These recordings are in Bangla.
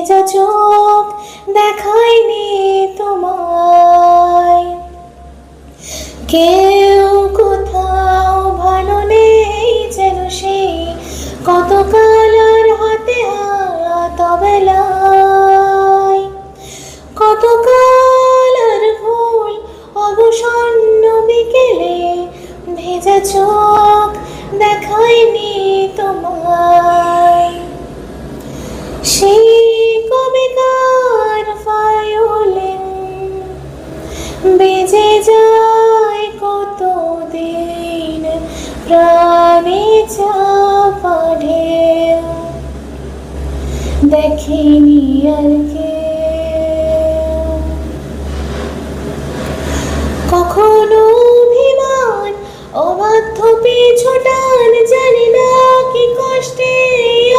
ভেজা চোখ দেখায়নি তোমায়। কেউ কোথাও ভালো নেই যেন সেই কতকাল আর হাতে হাত অবেলায়। কতকাল আর ভুল অবসন্ন বিকেলে ভেজা চোখ দেখায়নি তোমায়। সেই কবিকার ভায়োলিন বেজে যায় কতদিন প্রাণে চাপা ঢেউ, দেখেনি আর কেউ। কখনো অভিমান অবাধ্য পিছু টান, জানি না কি কষ্টে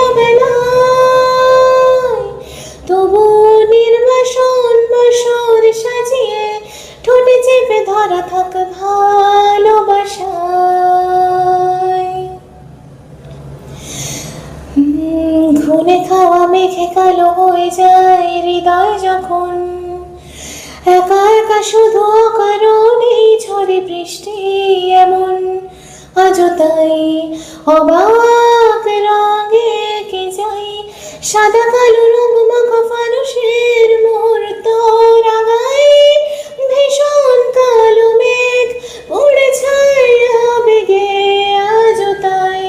অবেলায়, তবু নির্বাসন বাসর সাজিয়ে ঠোঁটে চেপে ধরা থাক ভালোবাসায়। ঘুনে খাওয়া মেঘে কালো হয়ে যায় হৃদয় যখন, একা একা শুধু অকারণে ঝড়ে বৃষ্টি এমন। আজও তাই অবাক রঙে কে যাই, সাদা কালো রঙ মাখা ফানুষের মুহূর্ত রাগায়। ভীষণ কালো মেঘ উড়ে ছায়া বেগে আজও তাই।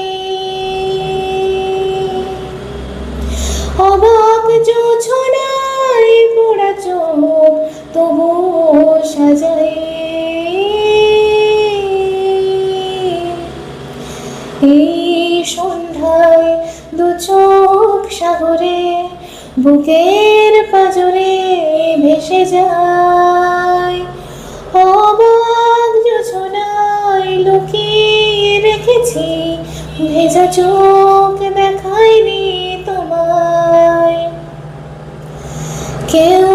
অবাক জোছনায় পোড়া চোখ তবুও সাজায়। এই সন্ধ্যায় দু চোখ সাগরে বুকের পাজরে ভেসে যায়। অবাক জোছনায় লুকিয়ে রেখেছি ভেজা চোখ দেখায়নি তোমায়। কেউ